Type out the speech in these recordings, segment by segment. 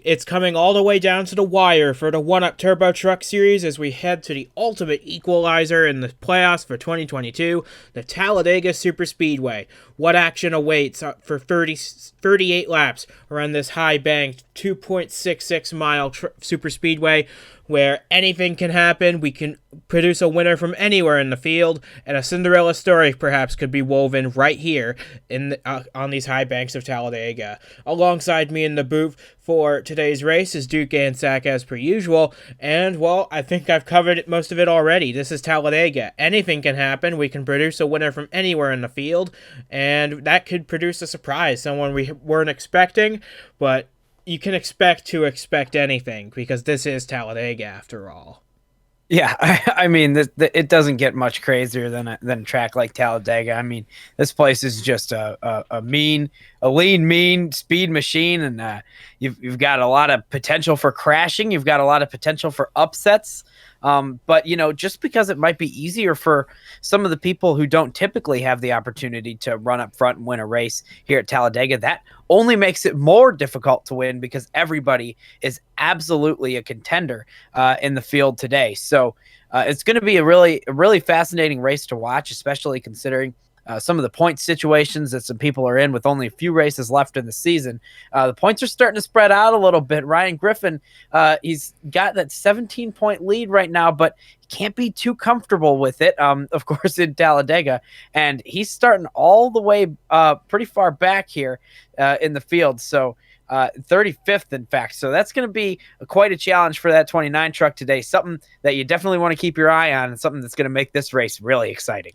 It's coming all the way down to the wire for the 1-Up Turbo Truck Series as we head to the ultimate equalizer in the playoffs for 2022, the Talladega Superspeedway. What action awaits for 38 laps around this high-banked 2.66-mile superspeedway where anything can happen? We can produce a winner from anywhere in the field, and a Cinderella story perhaps could be woven right here on these high banks of Talladega. Alongside me in the booth for today's race is Duke Ansack as per usual, and, well, I think I've covered most of it already. This is Talladega. Anything can happen. We can produce a winner from anywhere in the field, and that could produce a surprise, someone we weren't expecting, but you can expect anything because this is Talladega after all. Yeah, I mean, it doesn't get much crazier than a track like Talladega. I mean, this place is just a lean, mean speed machine, and you've got a lot of potential for crashing. You've got a lot of potential for upsets. But, just because it might be easier for some of the people who don't typically have the opportunity to run up front and win a race here at Talladega, that only makes it more difficult to win because everybody is absolutely a contender in the field today. So it's going to be a really fascinating race to watch, especially considering some of the point situations that some people are in with only a few races left in the season. The points are starting to spread out a little bit. Ryan Griffin, he's got that 17-point lead right now, but he can't be too comfortable with it, of course, in Talladega. And he's starting all the way pretty far back here in the field. So 35th, in fact. So that's going to be quite a challenge for that 29 truck today. Something that you definitely want to keep your eye on and something that's going to make this race really exciting.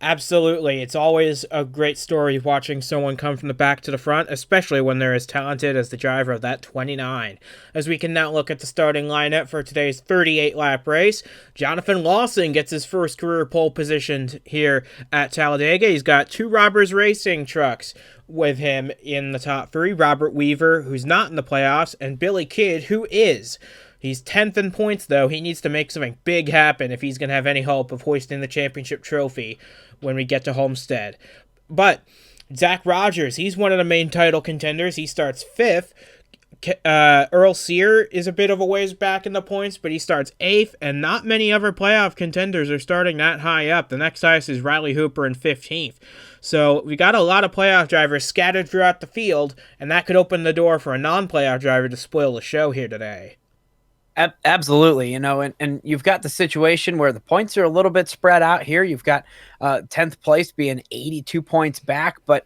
Absolutely. It's always a great story watching someone come from the back to the front, especially when they're as talented as the driver of that 29. As we can now look at the starting lineup for today's 38-lap race, Jonathan Lawson gets his first career pole position here at Talladega. He's got two Robbers Racing trucks with him in the top three. Robert Weaver, who's not in the playoffs, and Billy Kidd, who is. He's 10th in points, though. He needs to make something big happen if he's going to have any hope of hoisting the championship trophy when we get to Homestead. But Zach Rogers, he's one of the main title contenders. He starts 5th. Earl Sear is a bit of a ways back in the points, but he starts 8th, and not many other playoff contenders are starting that high up. The next highest is Riley Hooper in 15th. So we got a lot of playoff drivers scattered throughout the field, and that could open the door for a non-playoff driver to spoil the show here today. Absolutely, and you've got the situation where the points are a little bit spread out here. You've got 10th place being 82 points back, but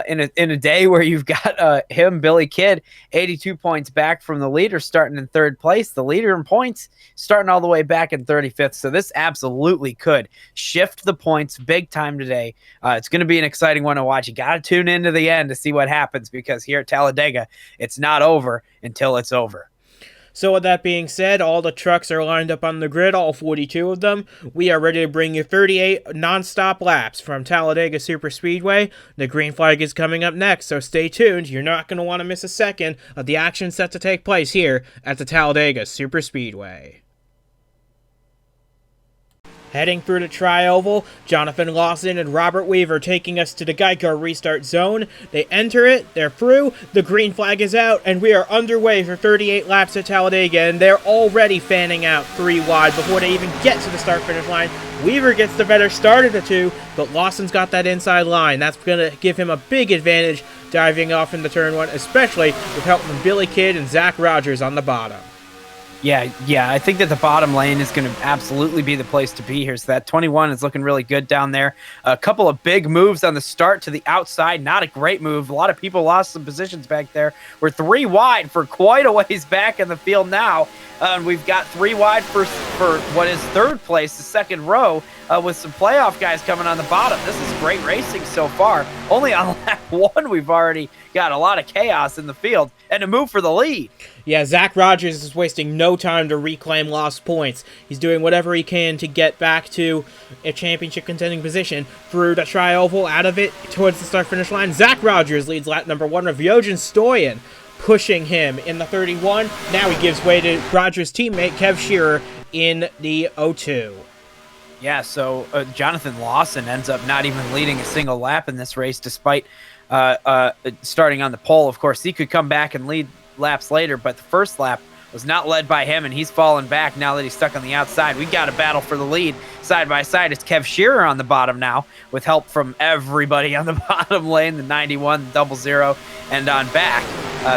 in a day where you've got Billy Kidd, 82 points back from the leader starting in 3rd place, the leader in points starting all the way back in 35th. So this absolutely could shift the points big time today. It's going to be an exciting one to watch. You got to tune into the end to see what happens because here at Talladega, it's not over until it's over. So with that being said, all the trucks are lined up on the grid, all 42 of them. We are ready to bring you 38 non-stop laps from Talladega Superspeedway. The green flag is coming up next, so stay tuned. You're not going to want to miss a second of the action set to take place here at the Talladega Superspeedway. Heading through the tri-oval, Jonathan Lawson and Robert Weaver taking us to the Geico restart zone. They enter it, they're through, the green flag is out, and we are underway for 38 laps at Talladega, and they're already fanning out 3 wide before they even get to the start-finish line. Weaver gets the better start of the two, but Lawson's got that inside line. That's going to give him a big advantage diving off into turn 1, especially with help from Billy Kidd and Zach Rogers on the bottom. Yeah, I think that the bottom lane is going to absolutely be the place to be here. So that 21 is looking really good down there. A couple of big moves on the start to the outside. Not a great move. A lot of people lost some positions back there. We're 3 wide for quite a ways back in the field now. We've got 3 wide for what is 3rd place, the 2nd row, with some playoff guys coming on the bottom. This is great racing so far. Only on lap 1, we've already got a lot of chaos in the field and a move for the lead. Yeah, Zach Rogers is wasting no time to reclaim lost points. He's doing whatever he can to get back to a championship contending position through the tri-oval, out of it, towards the start-finish line. Zach Rogers leads lap number 1 of Yojan Stoyan, pushing him in the 31. Now he gives way to Rogers' teammate, Kev Shearer, in the 02. Yeah, so Jonathan Lawson ends up not even leading a single lap in this race, despite starting on the pole. Of course, he could come back and lead laps later, but the first lap was not led by him, and he's fallen back now that he's stuck on the outside. We got a battle for the lead side by side. It's Kev Shearer on the bottom now with help from everybody on the bottom lane, the 91, the 00, and on back.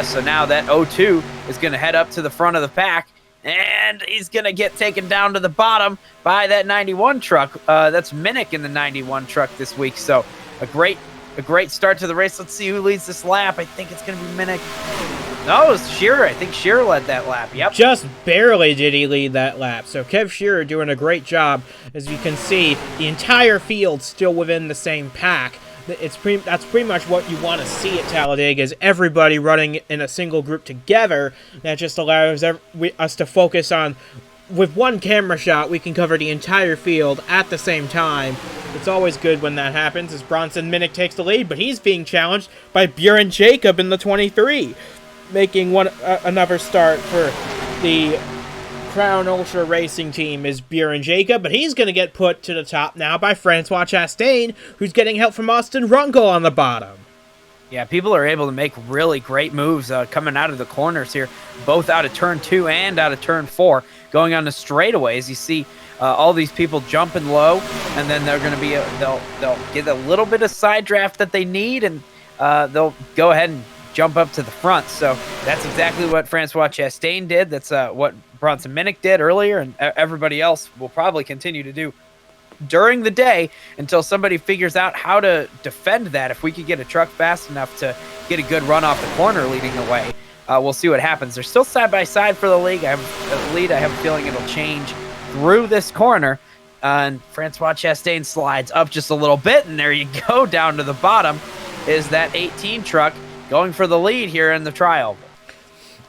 So now that 02 is going to head up to the front of the pack, and he's going to get taken down to the bottom by that 91 truck. That's Minnick in the 91 truck this week. So a great start to the race. Let's see who leads this lap. I think it's going to be Minnick. No, it's Shearer. I think Shearer led that lap. Yep. Just barely did he lead that lap. So Kev Shearer doing a great job. As you can see, the entire field still within the same pack. That's pretty much what you want to see at Talladega, is everybody running in a single group together. That just allows us to focus on, with one camera shot, we can cover the entire field at the same time. It's always good when that happens, as Bronson Minnick takes the lead, but he's being challenged by Bjorn Jacob in the 23, making another start for the Crown Ultra Racing Team is Bjorn Jacob, but he's going to get put to the top now by Francois Chastain, who's getting help from Austin Runkel on the bottom. Yeah, people are able to make really great moves coming out of the corners here, both out of turn 2 and out of turn 4, going on the straightaways. You see all these people jumping low, and then they're going to be they'll get a little bit of side draft that they need, and they'll go ahead and jump up to the front. So that's exactly what Francois Chastain did. That's what Bronson Minnick did earlier, and everybody else will probably continue to do during the day until somebody figures out how to defend that. If we could get a truck fast enough to get a good run off the corner leading the way, we'll see what happens. They're still side by side for the lead. I have a feeling it'll change through this corner, and Francois Chastain slides up just a little bit, and there you go. Down to the bottom is that 18 truck going for the lead here in the trial.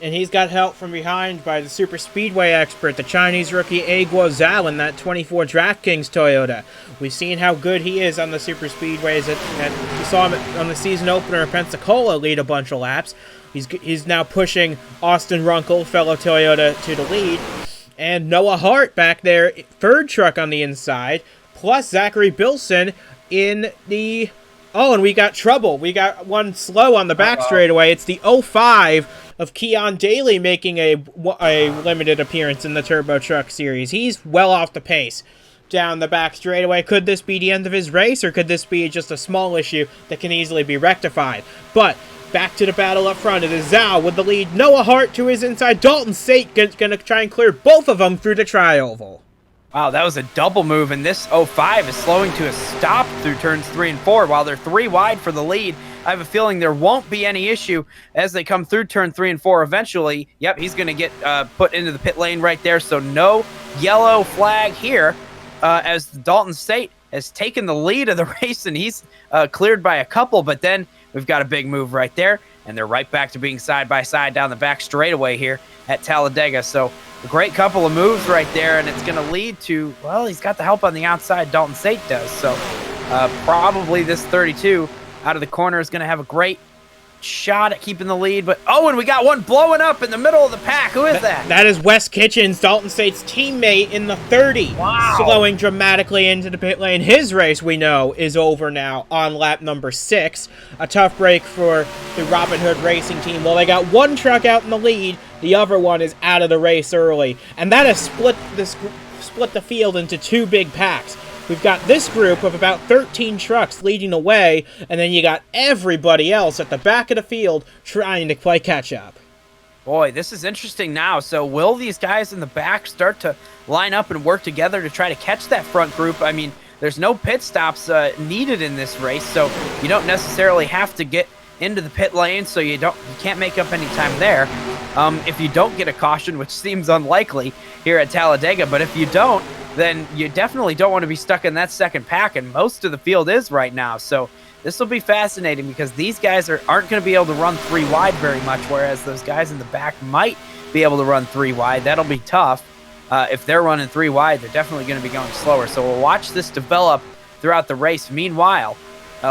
And he's got help from behind by the super speedway expert, the Chinese rookie A Guozhou in that 24 DraftKings Toyota. We've seen how good he is on the super speedways. We saw him on the season opener in Pensacola lead a bunch of laps. He's now pushing Austin Runkel, fellow Toyota, to the lead. And Noah Hart back there, third truck on the inside, plus Zachary Bilson in the... Oh, and we got trouble. We got one slow on the back straightaway. It's the 05 of Keon Daly making a limited appearance in the Turbo Truck Series. He's well off the pace down the back straightaway. Could this be the end of his race, or could this be just a small issue that can easily be rectified? But back to the battle up front. It is Zhao with the lead. Noah Hart to his inside. Dalton Sate going to try and clear both of them through the tri-oval. Wow, that was a double move, and this 05 is slowing to a stop through turns 3 and 4 while they're 3 wide for the lead. I have a feeling there won't be any issue as they come through turn 3 and 4 eventually. Yep, he's going to get put into the pit lane right there, so no yellow flag here as Dalton Sate has taken the lead of the race, and he's cleared by a couple, but then we've got a big move right there, and they're right back to being side by side down the back straightaway here at Talladega. So a great couple of moves right there, and it's going to lead to, well, he's got the help on the outside, Dalton Sate does. So probably this 32 out of the corner is going to have a great shot at keeping the lead. But, oh, and we got one blowing up in the middle of the pack. Who is that? That is Wes Kitchens, Dalton Sate's teammate in the 30. Wow. Slowing dramatically into the pit lane. His race, we know, is over now on lap number 6. A tough break for the Robin Hood Racing Team. Well, they got one truck out in the lead. The other one is out of the race early. And that has split the field into two big packs. We've got this group of about 13 trucks leading the way, and then you got everybody else at the back of the field trying to play catch-up. Boy, this is interesting now. So will these guys in the back start to line up and work together to try to catch that front group? I mean, there's no pit stops needed in this race, so you don't necessarily have to get into the pit lane, so you can't make up any time there. If you don't get a caution, which seems unlikely here at Talladega, but if you don't, then you definitely don't want to be stuck in that second pack, and most of the field is right now. So this will be fascinating because these guys aren't going to be able to run 3 wide very much, whereas those guys in the back might be able to run 3 wide. That'll be tough. If they're running 3 wide, they're definitely going to be going slower. So we'll watch this develop throughout the race. Meanwhile,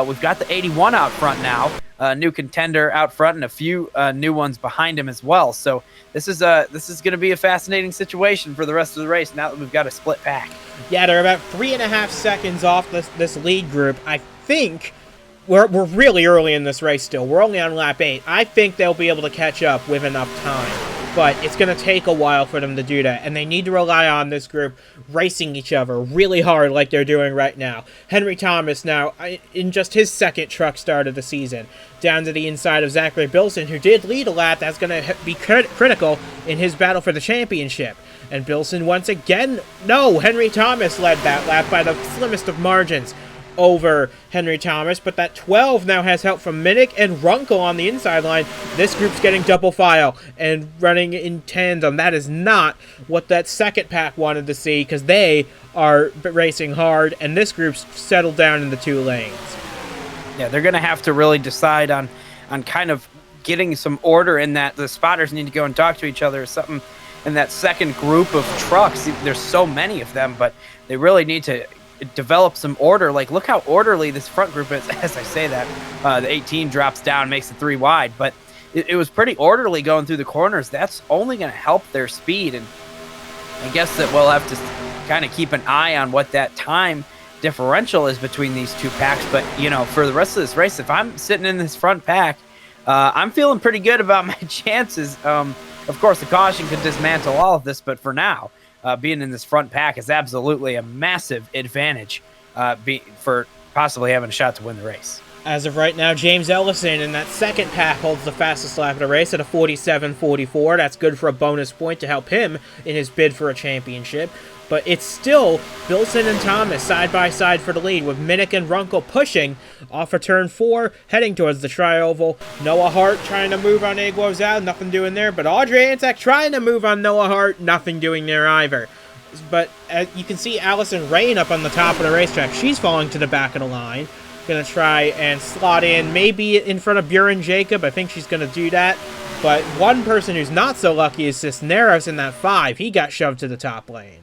we've got the 81 out front now, a new contender out front, and a few new ones behind him as well. So this is going to be a fascinating situation for the rest of the race now that we've got a split pack. Yeah, they're about 3.5 seconds off this lead group. I think we're really early in this race still. We're only on lap 8. I think they'll be able to catch up with enough time, but it's going to take a while for them to do that, and they need to rely on this group racing each other really hard like they're doing right now. Henry Thomas now, in just his second truck start of the season, down to the inside of Zachary Bilson, who did lead a lap. That's going to be critical in his battle for the championship. And Bilson once again, no, Henry Thomas led that lap by the slimmest of margins over Henry Thomas, but that 12 now has help from Minnick and Runkle on the inside line. This group's getting double file and running in tandem. That is not what that second pack wanted to see, because they are racing hard, and this group's settled down in the 2 lanes. Yeah, they're going to have to really decide on kind of getting some order in that. The spotters need to go and talk to each other or something in that second group of trucks. There's so many of them, but they really need to develop some order. Like, look how orderly this front group is. As I say that, the 18 drops down, makes it 3 wide, but it was pretty orderly going through the corners. That's only going to help their speed, and I guess that we'll have to kind of keep an eye on what that time differential is between these 2 packs. But, you know, for the rest of this race, if I'm sitting in this front pack, I'm feeling pretty good about my chances. Of course, the caution could dismantle all of this, but for now, being in this front pack is absolutely a massive advantage for possibly having a shot to win the race. As of right now, James Ellison in that second pack holds the fastest lap of the race at a 47.44. That's good for a bonus point to help him in his bid for a championship. But it's still Bilson and Thomas side by side for the lead, with Minnick and Runkle pushing off of turn 4, heading towards the tri-oval. Noah Hart trying to move on Eglos out, nothing doing there. But Audrey Anzac trying to move on Noah Hart, nothing doing there either. But you can see Allison Rain up on the top of the racetrack. She's falling to the back of the line. Going to try and slot in, maybe in front of Buren Jacob. I think she's going to do that. But one person who's not so lucky is Cisneros in that 5. He got shoved to the top lane.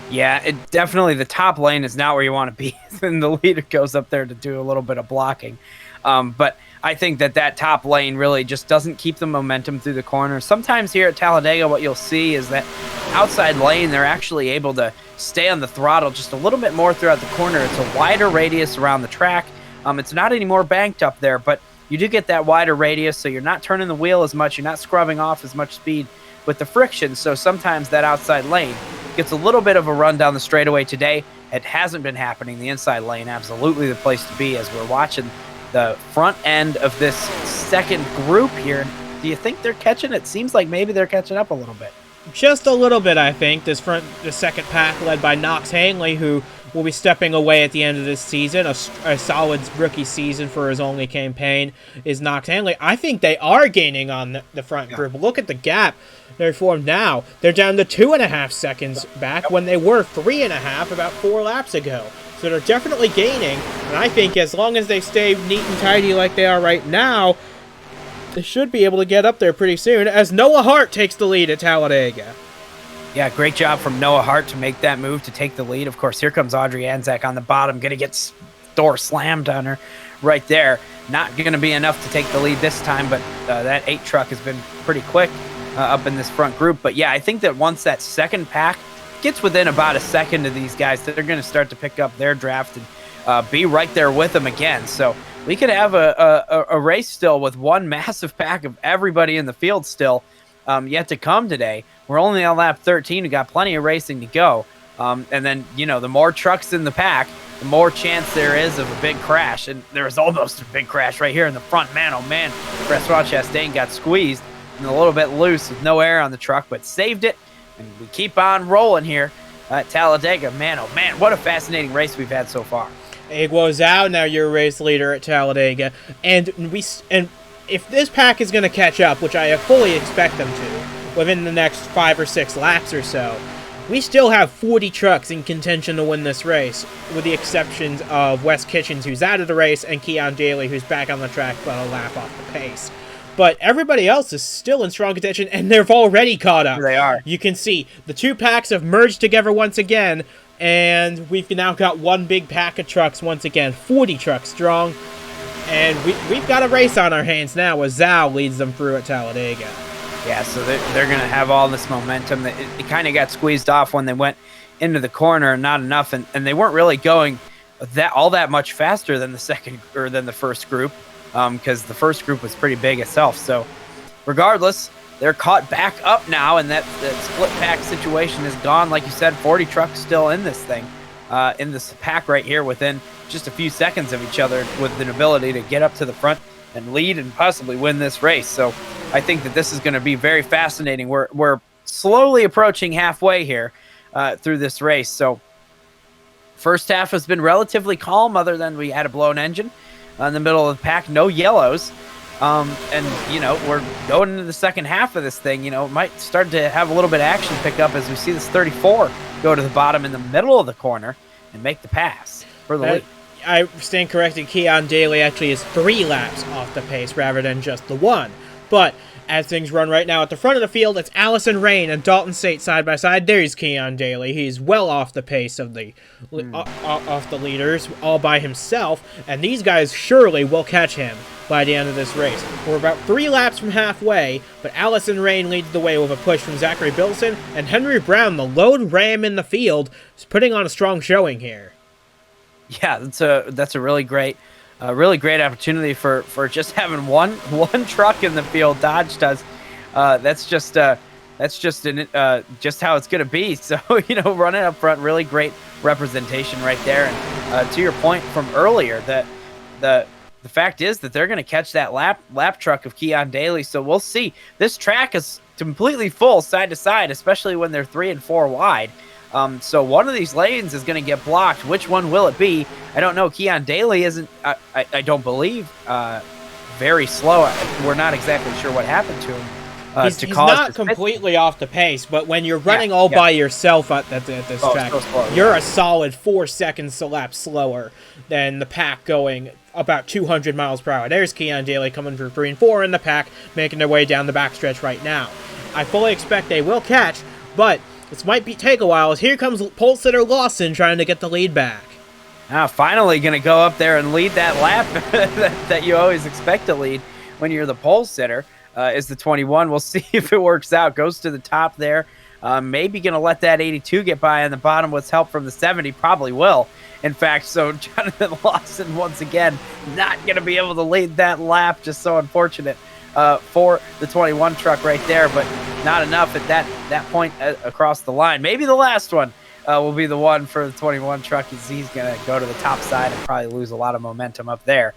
Yeah, it definitely, the top lane is not where you want to be. And the leader goes up there to do a little bit of blocking. But I think that top lane really just doesn't keep the momentum through the corner. Sometimes here at Talladega, what you'll see is that outside lane, they're actually able to stay on the throttle just a little bit more throughout the corner. It's a wider radius around the track. It's not any more banked up there, but you do get that wider radius, so you're not turning the wheel as much. You're not scrubbing off as much speed with the friction. So sometimes that outside lane gets a little bit of a run down the straightaway today. It hasn't been happening. The inside lane, absolutely the place to be as we're watching the front end of this second group here. Do you think they're catching? It seems like maybe they're catching up a little bit. Just a little bit, I think. The second pack led by Knox Hanley, who will be stepping away at the end of this season. A solid rookie season for his only campaign is Knox Hanley. I think they are gaining on the front group. Look at the gap they're formed now. They're down to 2.5 seconds back when they were 3.5 about 4 laps ago. So they're definitely gaining. And I think as long as they stay neat and tidy like they are right now, they should be able to get up there pretty soon, as Noah Hart takes the lead at Talladega. Yeah, great job from Noah Hart to make that move to take the lead. Of course, here comes Audrey Anzac on the bottom, going to get door slammed on her right there. Not going to be enough to take the lead this time, but that 8 truck has been pretty quick up in this front group. But yeah, I think that once that second pack gets within about a second of these guys, that they're going to start to pick up their draft and be right there with them again. So we could have a race still with one massive pack of everybody in the field still yet to come today. We're only on lap 13. We got plenty of racing to go. And then, you know, the more trucks in the pack, the more chance there is of a big crash. And there was almost a big crash right here in the front. Man, oh man, Francois Chastain got squeezed and a little bit loose with no air on the truck, but saved it. And we keep on rolling here at Talladega. Man, oh man, what a fascinating race we've had so far. Egwo Zhao, now your race leader at Talladega. And if this pack is going to catch up, which I fully expect them to, within the next 5 or 6 laps or so, we still have 40 trucks in contention to win this race, with the exceptions of Wes Kitchens, who's out of the race, and Keon Daly, who's back on the track but a lap off the pace. But everybody else is still in strong contention, and they've already caught up. They are. You can see the 2 packs have merged together once again, and we've now got one big pack of trucks once again, 40 trucks strong. And we've got a race on our hands now as Zhao leads them through at Talladega. Yeah, so they're going to have all this momentum. It kind of got squeezed off when they went into the corner and not enough. And they weren't really going that much faster than the first group, because the first group was pretty big itself. So regardless, they're caught back up now, and that split pack situation is gone. Like you said, 40 trucks still in this thing, in this pack right here, within just a few seconds of each other, with an ability to get up to the front and lead and possibly win this race. So I think that this is going to be very fascinating. We're slowly approaching halfway here through this race. So first half has been relatively calm, other than we had a blown engine in the middle of the pack, no yellows. And, you know, we're going into the second half of this thing. You know, it might start to have a little bit of action pick up as we see this 34 go to the bottom in the middle of the corner and make the pass for the lead. I stand corrected. Keon Daly actually is 3 laps off the pace rather than just the 1. But as things run right now at the front of the field, it's Allison Rain and Dalton State side by side. There's Keon Daly. He's well off the pace of the off the leaders all by himself, and these guys surely will catch him by the end of this race. We're about 3 laps from halfway, but Allison Rain leads the way with a push from Zachary Bilson, and Henry Brown, the lone ram in the field, is putting on a strong showing here. Yeah, that's a really great opportunity for just having one truck in the field. Dodge does. That's just how it's going to be. So, you know, running up front, really great representation right there. And to your point from earlier, that the fact is that they're going to catch that lap truck of Keon Daly. So we'll see. This track is completely full side to side, especially when they're 3 and 4 wide. So one of these lanes is going to get blocked. Which one will it be? I don't know. Keon Daly isn't, I don't believe, very slow. We're not exactly sure what happened to him. He's not completely off the pace, but when you're running by yourself at this track, you're a solid 4 seconds a lap slower than the pack going about 200 miles per hour. There's Keon Daly coming for 3 and 4 in the pack, making their way down the backstretch right now. I fully expect they will catch, but this might take a while, as here comes pole sitter Lawson trying to get the lead back. Now, finally going to go up there and lead that lap that you always expect to lead when you're the pole sitter, is the 21. We'll see if it works out. Goes to the top there. Maybe going to let that 82 get by on the bottom with help from the 70. Probably will. In fact, so Jonathan Lawson, once again, not going to be able to lead that lap. Just so unfortunate for the 21 truck right there, but not enough at that point across the line. Maybe the last one will be the one for the 21 truck. He's going to go to the top side and probably lose a lot of momentum up there.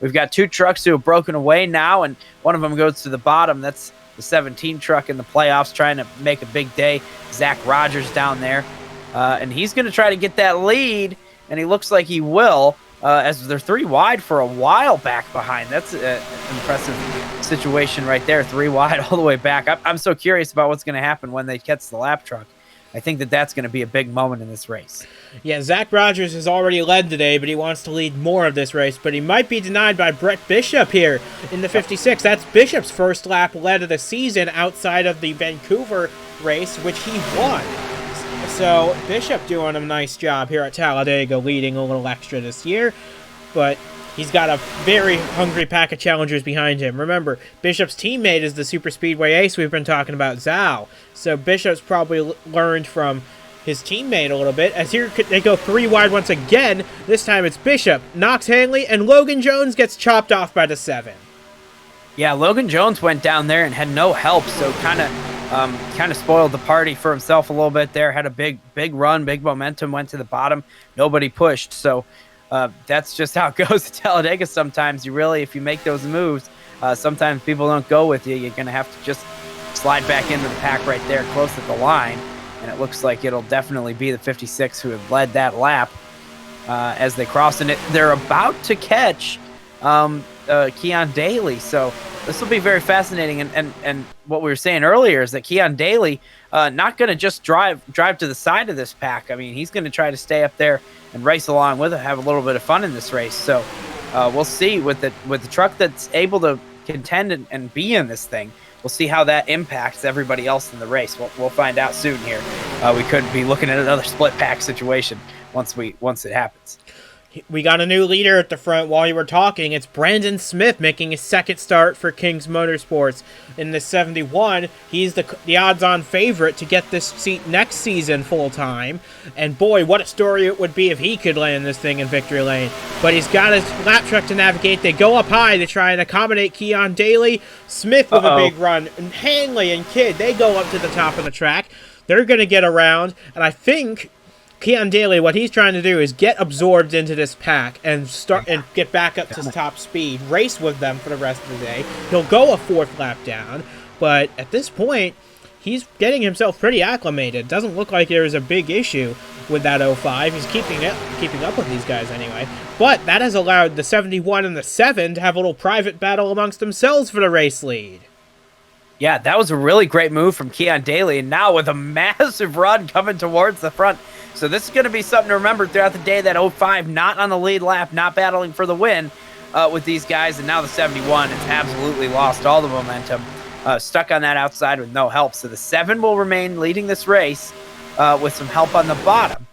We've got 2 trucks who have broken away now, and one of them goes to the bottom. That's the 17 truck in the playoffs, trying to make a big day. Zach Rogers down there, and he's going to try to get that lead, and he looks like he will, as they're 3 wide for a while back behind. That's an impressive situation right there, 3 wide all the way back. I'm so curious about what's going to happen when they catch the lap truck. I think that's going to be a big moment in this race. Yeah, Zach Rogers has already led today, but he wants to lead more of this race, but he might be denied by Brett Bishop here in the 56. That's Bishop's first lap lead of the season outside of the Vancouver race, which he won. So Bishop doing a nice job here at Talladega, leading a little extra this year, but he's got a very hungry pack of challengers behind him. Remember, Bishop's teammate is the super speedway ace we've been talking about, Zhao. So Bishop's probably learned from his teammate a little bit, as here they go 3 wide once again. This time it's Bishop, Knox Hanley, and Logan Jones gets chopped off by the 7. Yeah, Logan Jones went down there and had no help, so kind of spoiled the party for himself a little bit there. Had a big run, big momentum, went to the bottom. Nobody pushed, so that's just how it goes at Talladega sometimes. If you make those moves, sometimes people don't go with you. You're going to have to just slide back into the pack right there close at the line, and it looks like it'll definitely be the 56 who have led that lap as they cross. And they're about to catch Keon Daly, so this will be very fascinating. And what we were saying earlier is that Keon Daly not going to just drive to the side of this pack. I mean, he's going to try to stay up there and race along with it, have a little bit of fun in this race. So we'll see with the truck that's able to contend and be in this thing. We'll see how that impacts everybody else in the race. We'll find out soon here. We could be looking at another split pack situation once it happens. We got a new leader at the front while you were talking. It's Brandon Smith making his second start for Kings Motorsports in the 71. He's the odds-on favorite to get this seat next season full-time. And boy, what a story it would be if he could land this thing in victory lane. But he's got his lap truck to navigate. They go up high to try and accommodate Keon Daly. Smith with a big run. And Hanley and Kidd, they go up to the top of the track. They're going to get around. And I think Keon Daly, what he's trying to do is get absorbed into this pack and start and get back up to top speed, race with them for the rest of the day. He'll go a fourth lap down, but at this point, he's getting himself pretty acclimated. Doesn't look like there's a big issue with that 05. He's keeping up with these guys anyway. But that has allowed the 71 and the 7 to have a little private battle amongst themselves for the race lead. Yeah, that was a really great move from Keon Daly, and now with a massive run coming towards the front. So this is going to be something to remember throughout the day, that 05 not on the lead lap, not battling for the win with these guys. And now the 71 has absolutely lost all the momentum, stuck on that outside with no help. So the 7 will remain leading this race with some help on the bottom.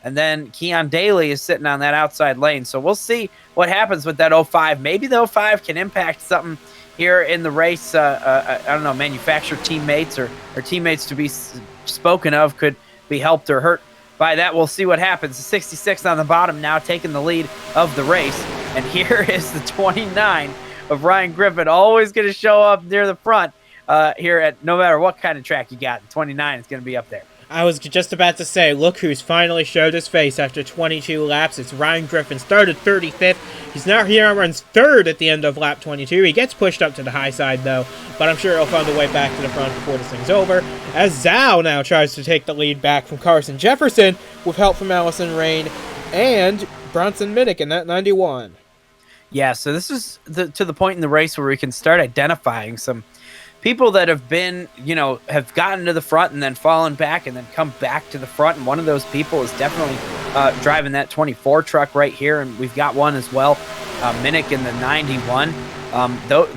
And then Keon Daly is sitting on that outside lane. So we'll see what happens with that 05. Maybe the 05 can impact something here in the race. I don't know, manufacturer teammates or teammates to be spoken of could be helped or hurt by that. We'll see what happens. The 66 on the bottom now taking the lead of the race. And here is the 29 of Ryan Griffin, always going to show up near the front here at no matter what kind of track you got. 29 is going to be up there. I was just about to say, look who's finally showed his face after 22 laps. It's Ryan Griffin, started 35th. He's now here, runs 3rd at the end of lap 22. He gets pushed up to the high side, though, but I'm sure he'll find a way back to the front before this thing's over. As Zhao now tries to take the lead back from Carson Jefferson with help from Allison Rain and Bronson Minnick in that 91. Yeah, so this is to the point in the race where we can start identifying some people that have been, have gotten to the front and then fallen back and then come back to the front. And one of those people is definitely driving that 24 truck right here. And we've got one as well, Minnick in the 91.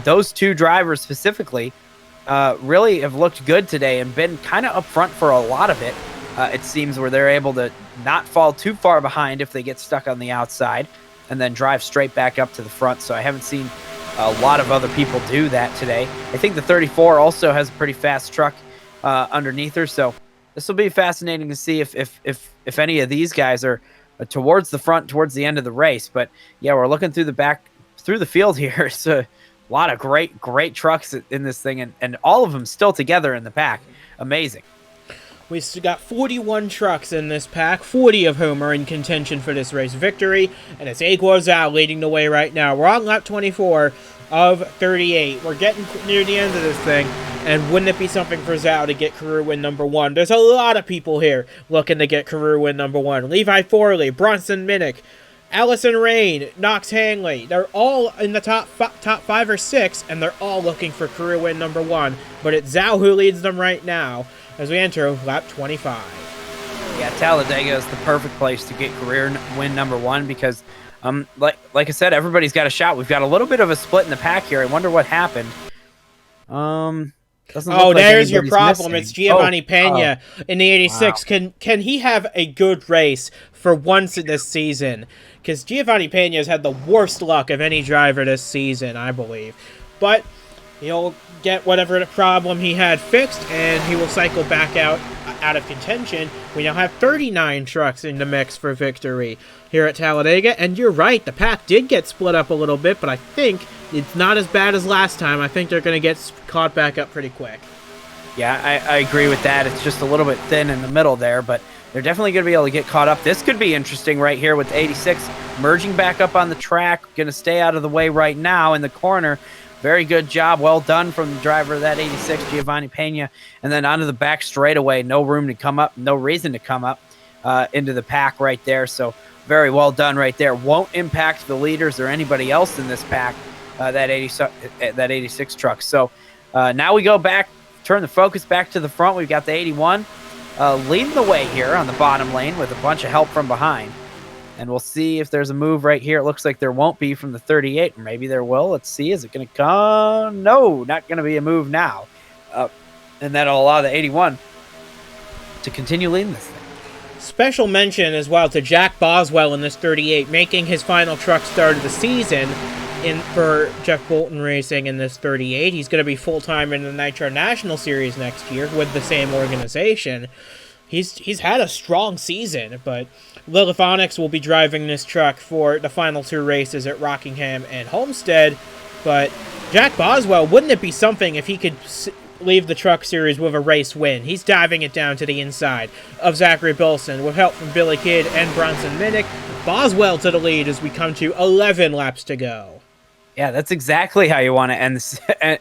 Those two drivers specifically really have looked good today and been kind of up front for a lot of it. It seems where they're able to not fall too far behind if they get stuck on the outside and then drive straight back up to the front. So I haven't seen a lot of other people do that today. I think the 34 also has a pretty fast truck underneath her, so this will be fascinating to see if any of these guys are towards the front, towards the end of the race. But yeah, we're looking through the field here. It's a lot of great trucks in this thing, and all of them still together in the pack. Amazing. We've got 41 trucks in this pack, 40 of whom are in contention for this race victory, and it's Aguo Zhao leading the way right now. We're on lap 24 of 38. We're getting near the end of this thing, and wouldn't it be something for Zhao to get career win number 1? There's a lot of people here looking to get career win number 1. Levi Forley, Bronson Minnick, Allison Rain, Knox Hanley. They're all in the top 5 or 6, and they're all looking for career win number 1, but it's Zhao who leads them right now as we enter lap 25. Yeah, Talladega is the perfect place to get career win number 1 because, like I said, everybody's got a shot. We've got a little bit of a split in the pack here. I wonder what happened. There's your problem. Missing. It's Giovanni Pena in the 86. Wow. Can he have a good race for once in this season? Because Giovanni Pena has had the worst luck of any driver this season, I believe. But he'll get whatever the problem he had fixed, and he will cycle back out of contention. We now have 39 trucks in the mix for victory here at Talladega, and you're right, the pack did get split up a little bit, but I think it's not as bad as last time. I think they're going to get caught back up pretty quick. Yeah, I agree with that. It's just a little bit thin in the middle there, but they're definitely going to be able to get caught up. This could be interesting right here with 86 merging back up on the track, going to stay out of the way right now in the corner. Very good job. Well done from the driver of that 86, Giovanni Pena. And then onto the back straightaway. No room to come up. No reason to come up into the pack right there. So very well done right there. Won't impact the leaders or anybody else in this pack, that 86 truck. So now we go back, turn the focus back to the front. We've got the 81 leading the way here on the bottom lane with a bunch of help from behind. And we'll see if there's a move right here. It looks like there won't be from the 38. Maybe there will. Let's see. Is it going to come? No, not going to be a move now. And that'll allow the 81 to continue leading this thing. Special mention as well to Jack Boswell in this 38, making his final truck start of the season for Jeff Bolton Racing in this 38. He's going to be full-time in the Nitro National Series next year with the same organization. He's had a strong season, but Lilithonics will be driving this truck for the final 2 races at Rockingham and Homestead. But Jack Boswell, wouldn't it be something if he could leave the truck series with a race win? He's diving it down to the inside of Zachary Bilson with help from Billy Kidd and Bronson Minnick. Boswell to the lead as we come to 11 laps to go. Yeah, that's exactly how you want to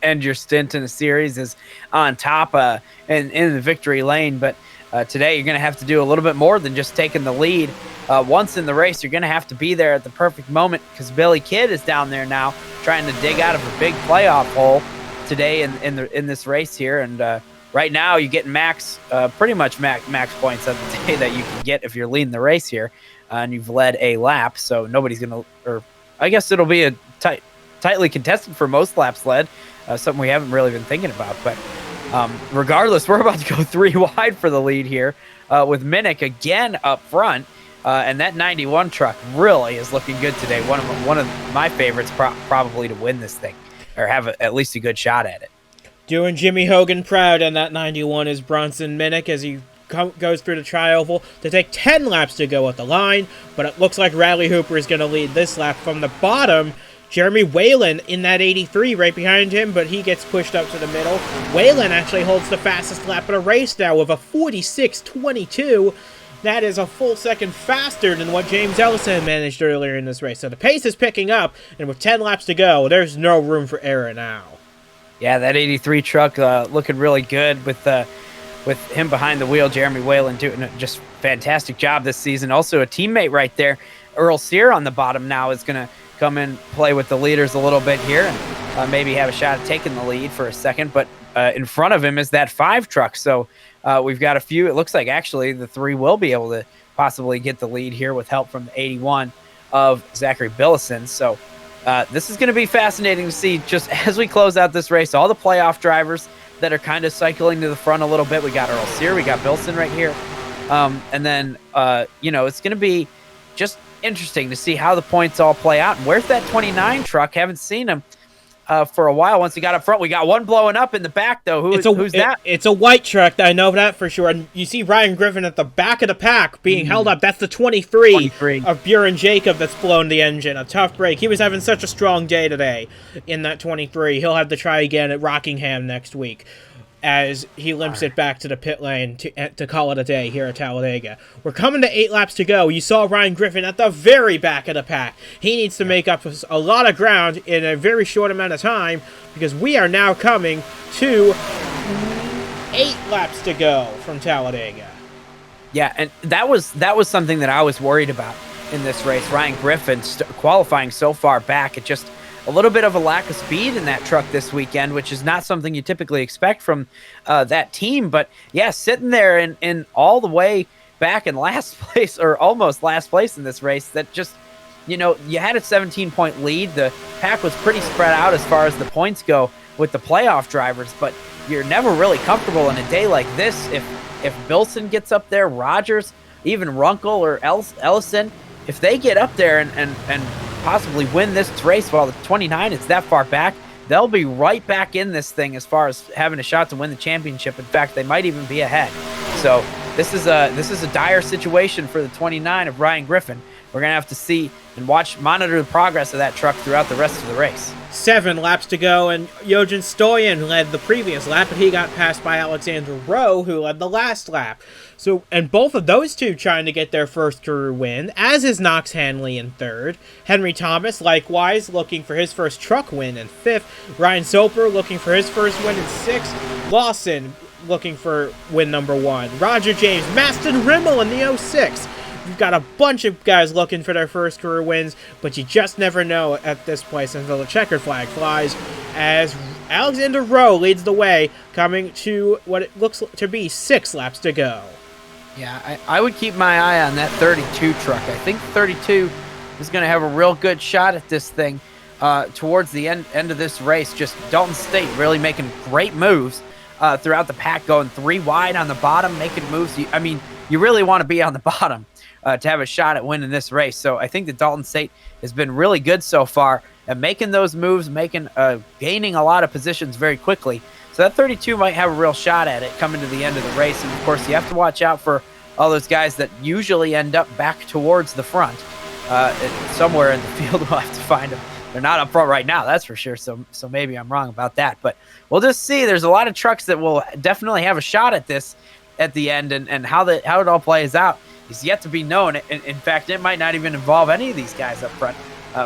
end your stint in a series, is on top and in the victory lane. But today you're going to have to do a little bit more than just taking the lead. Once in the race, you're going to have to be there at the perfect moment, because Billy Kidd is down there now trying to dig out of a big playoff hole today in this race here. And right now you're getting pretty much max points of the day that you can get if you're leading the race here, and you've led a lap. So nobody's going to, or I guess it'll be a tightly contested for most laps led, something we haven't really been thinking about. But regardless, we're about to go 3 wide for the lead here, with Minnick again up front. And that 91 truck really is looking good today. One of my favorites, probably to win this thing, or have at least a good shot at it. Doing Jimmy Hogan proud, and that 91 is Bronson Minnick as he goes through the tri-oval to take 10 laps to go at the line. But it looks like Riley Hooper is going to lead this lap from the bottom. Jeremy Whalen in that 83 right behind him, but he gets pushed up to the middle. Whalen actually holds the fastest lap of the race now with a 46.22. That is a full second faster than what James Ellison managed earlier in this race. So the pace is picking up, and with 10 laps to go, there's no room for error now. Yeah, that 83 truck looking really good with him behind the wheel. Jeremy Whalen doing a just fantastic job this season. Also a teammate right there, Earl Sear on the bottom now, is going to come in, play with the leaders a little bit here, and maybe have a shot at taking the lead for a second. But in front of him is that 5 truck. So we've got a few. It looks like actually the 3 will be able to possibly get the lead here with help from the 81 of Zachary Billison. So this is going to be fascinating to see, just as we close out this race, all the playoff drivers that are kind of cycling to the front a little bit. We got Earl Sear, we got Billson right here. And then, it's going to be just interesting to see how the points all play out. And where's that 29 truck? Haven't seen him for a while. Once he got up front, we got one blowing up in the back, though. Who's that? It's a white truck. I know that for sure. And you see Ryan Griffin at the back of the pack being held up. That's the 23 of Buren Jacob that's blown the engine. A tough break. He was having such a strong day today in that 23. He'll have to try again at Rockingham next week, as he limps it back to the pit lane to call it a day here at Talladega. We're coming to 8 laps to go. You saw Ryan Griffin at the very back of the pack. He needs to make up a lot of ground in a very short amount of time, because we are now coming to 8 laps to go from Talladega. Yeah, and that was something that I was worried about in this race. Ryan Griffin qualifying so far back, it just a little bit of a lack of speed in that truck this weekend, which is not something you typically expect from that team. But yeah, sitting there in all the way back in last place, or almost last place in this race, that just, you had a 17-point lead. The pack was pretty spread out as far as the points go with the playoff drivers, but you're never really comfortable in a day like this. If Bilson gets up there, Rogers, even Runkle or Ellison, if they get up there and possibly win this race while the 29 is that far back, they'll be right back in this thing as far as having a shot to win the championship. In fact, they might even be ahead. So this is a dire situation for the 29 of Ryan Griffin. We're going to have to see and monitor the progress of that truck throughout the rest of the race. 7 laps to go, and Jojen Stoyan led the previous lap, but he got passed by Alexander Rowe, who led the last lap. So, and both of those two trying to get their first career win, as is Knox Hanley in 3rd. Henry Thomas, likewise, looking for his first truck win in 5th. Ryan Soper looking for his first win in 6th. Lawson looking for win number 1. Roger James, Maston Rimmel in the 06. You've got a bunch of guys looking for their first career wins, but you just never know at this place until the checkered flag flies, as Alexander Rowe leads the way, coming to what it looks to be 6 laps to go. Yeah, I would keep my eye on that 32 truck. I think 32 is going to have a real good shot at this thing towards the end of this race. Just Dalton State really making great moves throughout the pack, going 3 wide on the bottom, making moves. You you really want to be on the bottom to have a shot at winning this race. So I think that Dalton State has been really good so far at making those moves, gaining a lot of positions very quickly. So that 32 might have a real shot at it coming to the end of the race. And of course, you have to watch out for all those guys that usually end up back towards the front. Somewhere in the field, we'll have to find them. They're not up front right now, that's for sure. So maybe I'm wrong about that. But we'll just see. There's a lot of trucks that will definitely have a shot at this at the end, and how it all plays out is yet to be known. In fact, it might not even involve any of these guys up front.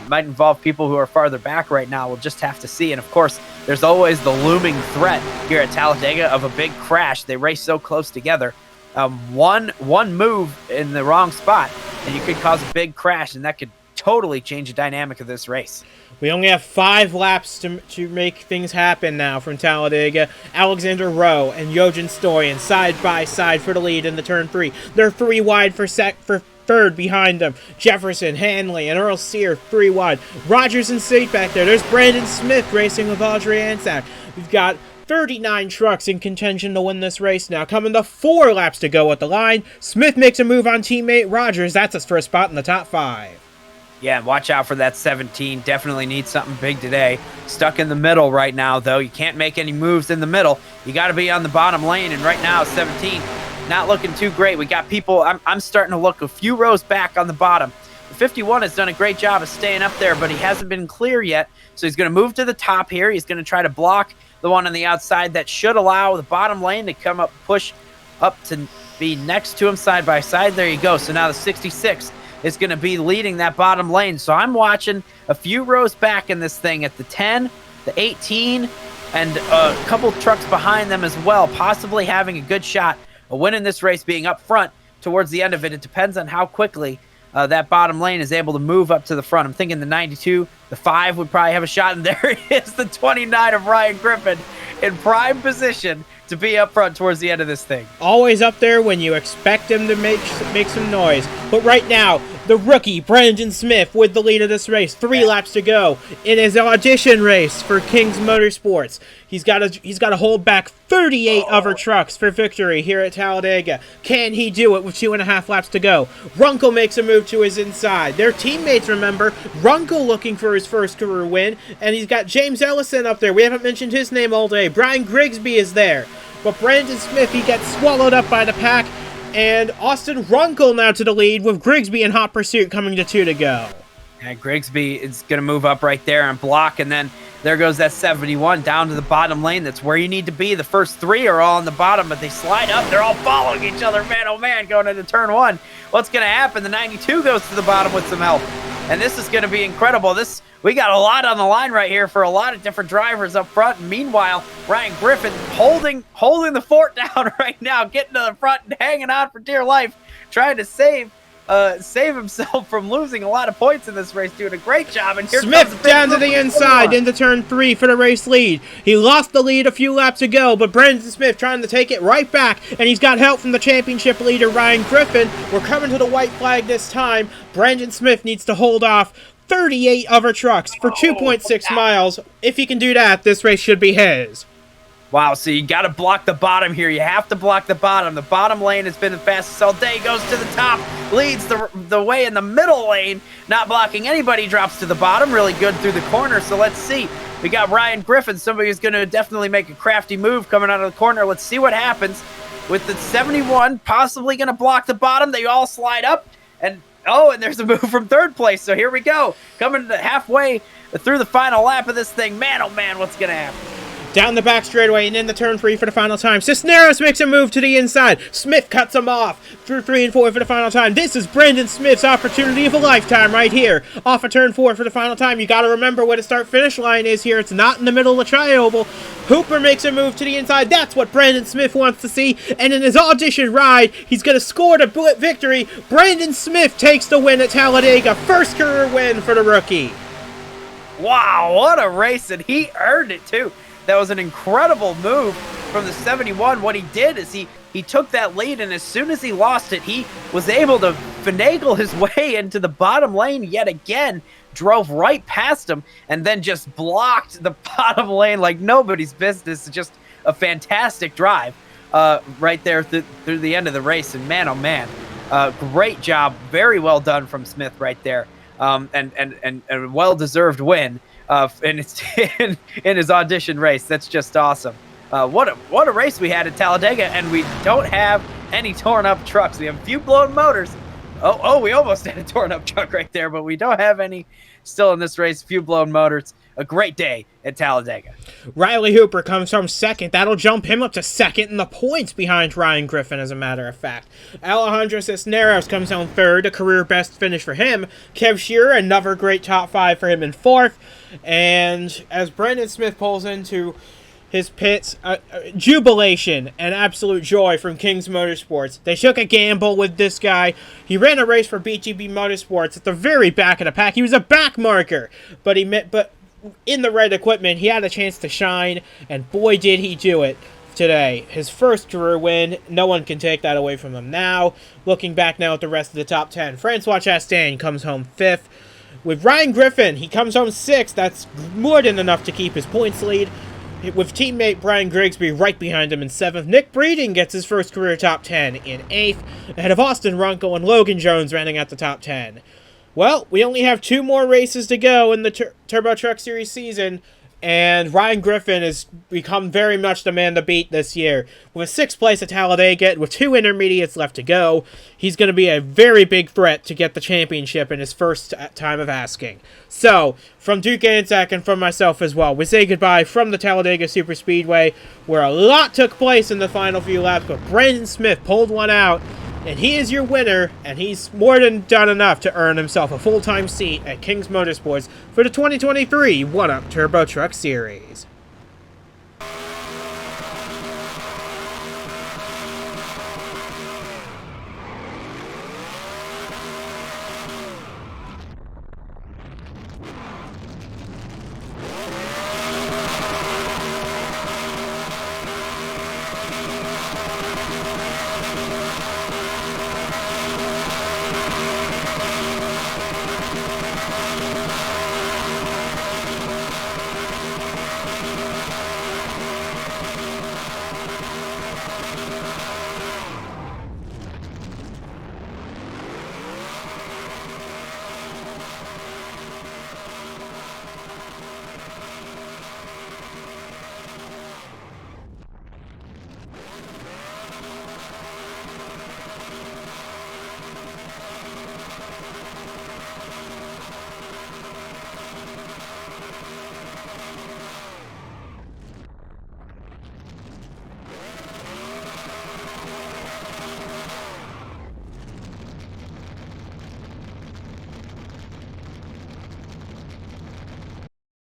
Might involve people who are farther back right now. We'll just have to see. And of course, there's always the looming threat here at Talladega of a big crash. They race so close together. One move in the wrong spot, and you could cause a big crash, and that could totally change the dynamic of this race. We only have 5 laps to make things happen now from Talladega. Alexander Rowe and Yojan Stoyan side by side for the lead in the turn 3. They're 3 wide for third behind them. Jefferson, Hanley, and Earl Sear 3 wide. Rogers and State back there. There's Brandon Smith racing with Audrey Ansack. We've got 39 trucks in contention to win this race now. Coming to 4 laps to go at the line. Smith makes a move on teammate Rogers. That's his first spot in the top 5. Yeah, watch out for that 17. Definitely needs something big today. Stuck in the middle right now, though. You can't make any moves in the middle. You got to be on the bottom lane, and right now 17 not looking too great. We got people, I'm starting to look a few rows back on the bottom. The 51 has done a great job of staying up there, but he hasn't been clear yet. So he's going to move to the top here. He's going to try to block the one on the outside. That should allow the bottom lane to come up, push up to be next to him side by side. There you go. So now the 66 is going to be leading that bottom lane. So I'm watching a few rows back in this thing at the 10, the 18, and a couple trucks behind them as well, possibly having a good shot of winning this race, being up front towards the end of it. It depends on how quickly that bottom lane is able to move up to the front. I'm thinking the 92, the 5 would probably have a shot, and there is the 29 of Ryan Griffin in prime position to be up front towards the end of this thing. Always up there when you expect him to make some noise. But right now, the rookie, Brandon Smith, with the lead of this race. 3 laps to go in his audition race for Kings Motorsports. He's got to hold back 38 other trucks for victory here at Talladega. Can he do it with 2.5 laps to go? Runkle makes a move to his inside. Their teammates, remember, Runkle looking for his first career win, and he's got James Ellison up there. We haven't mentioned his name all day. Brian Grigsby is there. But Brandon Smith, he gets swallowed up by the pack, and Austin Runkle now to the lead with Grigsby in hot pursuit coming to 2 to go. Yeah, Grigsby is going to move up right there and block, and then there goes that 71 down to the bottom lane. That's where you need to be. The first 3 are all on the bottom, but they slide up. They're all following each other. Man, oh man, going into turn 1. What's going to happen? The 92 goes to the bottom with some help, and this is going to be incredible. We got a lot on the line right here for a lot of different drivers up front. And meanwhile, Ryan Griffin holding the fort down right now, getting to the front and hanging on for dear life, trying to save himself from losing a lot of points in this race, doing a great job. And here Smith down to the inside into turn 3 for the race lead. He lost the lead a few laps ago, but Brandon Smith trying to take it right back, and he's got help from the championship leader, Ryan Griffin. We're coming to the white flag this time. Brandon Smith needs to hold off 38 other trucks for 2.6 miles. If he can do that, this race should be his. Wow, so you got to block the bottom here. You have to block the bottom. The bottom lane has been the fastest all day. Goes to the top, leads the way in the middle lane. Not blocking anybody, drops to the bottom. Really good through the corner. So let's see. We got Ryan Griffin, somebody who's going to definitely make a crafty move coming out of the corner. Let's see what happens with the 71. Possibly going to block the bottom. They all slide up. And there's a move from third place. So here we go. Coming to halfway through the final lap of this thing. Man, oh man, what's going to happen? Down the back straightaway and in the turn 3 for the final time. Cisneros makes a move to the inside. Smith cuts him off through 3 and 4 for the final time. This is Brandon Smith's opportunity of a lifetime right here. Off of turn 4 for the final time. You got to remember where the start-finish line is here. It's not in the middle of the tri-oval. Hooper makes a move to the inside. That's what Brandon Smith wants to see. And in his audition ride, he's going to score the victory. Brandon Smith takes the win at Talladega. First career win for the rookie. Wow, what a race, and he earned it too. That was an incredible move from the 71. What he did is he took that lead, and as soon as he lost it, he was able to finagle his way into the bottom lane yet again, drove right past him, and then just blocked the bottom lane like nobody's business. Just a fantastic drive right there through the end of the race. And man, oh man, great job, very well done from Smith right there, and a well-deserved win in his audition race. That's just awesome. What a race we had at Talladega, and we don't have any torn up trucks. We have a few blown motors. Oh, we almost had a torn up truck right there, but we don't have any still in this race. Few blown motors. A great day at Talladega. Riley Hooper comes home second. That'll jump him up to second in the points behind Ryan Griffin, as a matter of fact. Alejandro Cisneros comes home third, a career best finish for him. Kev Shearer, another great top five for him in fourth. And as Brendan Smith pulls into his pits, jubilation and absolute joy from Kings Motorsports. They took a gamble with this guy. He ran a race for BGB Motorsports at the very back of the pack. He was a back marker, but in the right equipment, he had a chance to shine, and boy did he do it today. His first career win. No one can take that away from him now. Looking back now at the rest of the top 10, Francois Chastain comes home fifth. With Ryan Griffin, he comes home sixth. That's more than enough to keep his points lead. With teammate Brian Grigsby right behind him in seventh, Nick Breeding gets his first career top 10 in eighth, ahead of Austin Runkle and Logan Jones rounding out the top 10. Well, we only have 2 more races to go in the Turbo Truck Series season, and Ryan Griffin has become very much the man to beat this year. With 6th place at Talladega, with 2 intermediates left to go, he's going to be a very big threat to get the championship in his first time of asking. So, from Duke Anzac and from myself as well, we say goodbye from the Talladega Superspeedway, where a lot took place in the final few laps, but Brendan Smith pulled one out. And he is your winner, and he's more than done enough to earn himself a full-time seat at Kings Motorsports for the 2023 1-Up Turbo Truck Series.